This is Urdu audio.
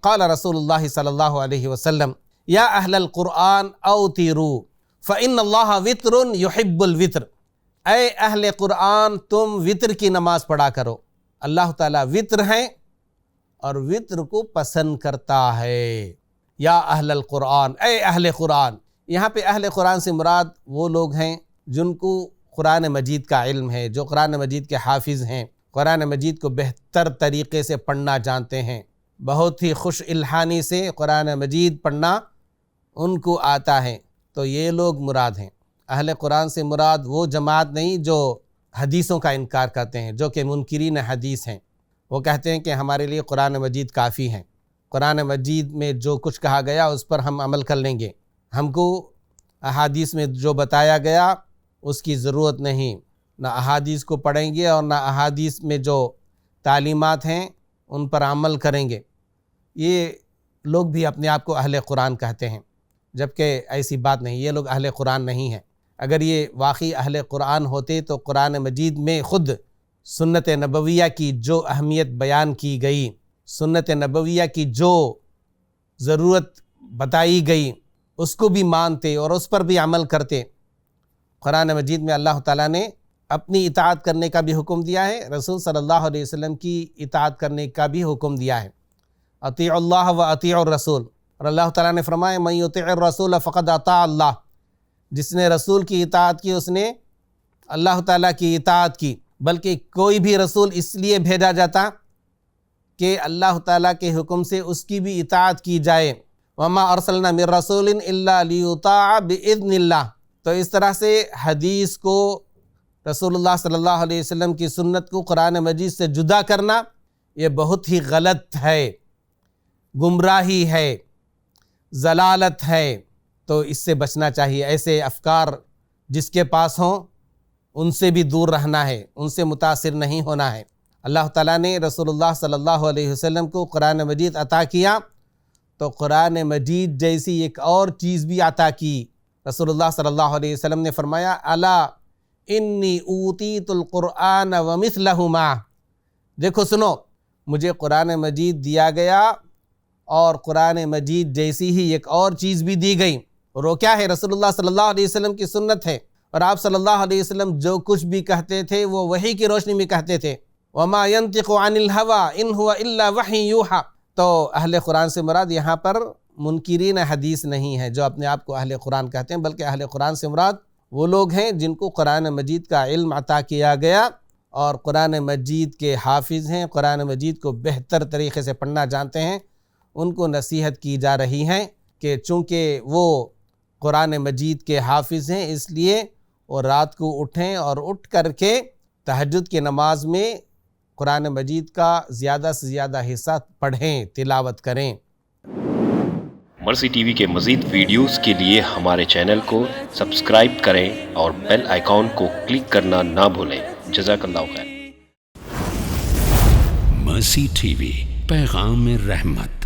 قال رسول اللہ صلی اللہ علیہ وسلم یا اہل القرآن اوتروا فإن اللہ وطر یحب الوطر، اے اہل قرآن تم وطر کی نماز پڑھا کرو، اللہ تعالیٰ وطر ہیں اور وطر کو پسند کرتا ہے۔ یا اہل القرآن، اے اہل قرآن، یہاں پہ اہل قرآن سے مراد وہ لوگ ہیں جن کو قرآن مجید کا علم ہے، جو قرآن مجید کے حافظ ہیں، قرآن مجید کو بہتر طریقے سے پڑھنا جانتے ہیں، بہت ہی خوش الحانی سے قرآن مجید پڑھنا ان کو آتا ہے، تو یہ لوگ مراد ہیں۔ اہل قرآن سے مراد وہ جماعت نہیں جو حدیثوں کا انکار کرتے ہیں، جو کہ منکرین حدیث ہیں۔ وہ کہتے ہیں کہ ہمارے لیے قرآن مجید کافی ہیں، قرآن مجید میں جو کچھ کہا گیا اس پر ہم عمل کر لیں گے، ہم کو احادیث میں جو بتایا گیا اس کی ضرورت نہیں، نہ احادیث کو پڑھیں گے اور نہ احادیث میں جو تعلیمات ہیں ان پر عمل کریں گے۔ یہ لوگ بھی اپنے آپ کو اہل قرآن کہتے ہیں، جبکہ ایسی بات نہیں، یہ لوگ اہل قرآن نہیں ہیں۔ اگر یہ واقعی اہل قرآن ہوتے تو قرآن مجید میں خود سنت نبویہ کی جو اہمیت بیان کی گئی، سنت نبویہ کی جو ضرورت بتائی گئی، اس کو بھی مانتے اور اس پر بھی عمل کرتے۔ قرآن مجید میں اللہ تعالیٰ نے اپنی اطاعت کرنے کا بھی حکم دیا ہے، رسول صلی اللہ علیہ وسلم کی اطاعت کرنے کا بھی حکم دیا ہے، اطیعوا اللہ و اطیعوا الرسول، اور اللہ تعالیٰ نے فرمایا من یطع الرسول فقد اطاع اللہ، جس نے رسول کی اطاعت کی اس نے اللہ تعالیٰ کی اطاعت کی۔ بلکہ کوئی بھی رسول اس لیے بھیجا جاتا کہ اللہ تعالیٰ کے حکم سے اس کی بھی اطاعت کی جائے، وما ارسلنا من رسول الا لیطاع باذن اللہ۔ تو اس طرح سے حدیث کو، رسول اللہ صلی اللہ علیہ وسلم کی سنت کو قرآن مجید سے جدا کرنا یہ بہت ہی غلط ہے، گمراہی ہے، ضلالت ہے۔ تو اس سے بچنا چاہیے، ایسے افکار جس کے پاس ہوں ان سے بھی دور رہنا ہے، ان سے متاثر نہیں ہونا ہے۔ اللہ تعالیٰ نے رسول اللہ صلی اللہ علیہ وسلم کو قرآن مجید عطا کیا تو قرآن مجید جیسی ایک اور چیز بھی عطا کی۔ رسول اللہ صلی اللہ علیہ وسلم نے فرمایا الا انی اوتیت القرآن ومثلہ معہ، دیکھو سنو، مجھے قرآن مجید دیا گیا اور قرآن مجید جیسی ہی ایک اور چیز بھی دی گئی، اور وہ کیا ہے؟ رسول اللہ صلی اللہ علیہ وسلم کی سنت ہے، اور آپ صلی اللہ علیہ وسلم جو کچھ بھی کہتے تھے وہ وحی کی روشنی میں کہتے تھے۔ وما ينطق عن الهوى ان هو الا وحی یوحى۔ تو اہل قرآن سے مراد یہاں پر منکرین حدیث نہیں ہے جو اپنے آپ کو اہل قرآن کہتے ہیں، بلکہ اہل قرآن سے مراد وہ لوگ ہیں جن کو قرآن مجید کا علم عطا کیا گیا اور قرآن مجید کے حافظ ہیں، قرآن مجید کو بہتر طریقے سے پڑھنا جانتے ہیں۔ ان کو نصیحت کی جا رہی ہے کہ چونکہ وہ قرآن مجید کے حافظ ہیں اس لیے وہ رات کو اٹھیں اور اٹھ کر کے تہجد کی نماز میں قرآن مجید کا زیادہ سے زیادہ حصہ پڑھیں، تلاوت کریں۔ مرسی ٹی وی کے مزید ویڈیوز کے لیے ہمارے چینل کو سبسکرائب کریں اور بیل آئیکن کو کلک کرنا نہ بھولیں۔ جزاک اللہ خیر۔ مرسی ٹی وی، پیغام رحمت۔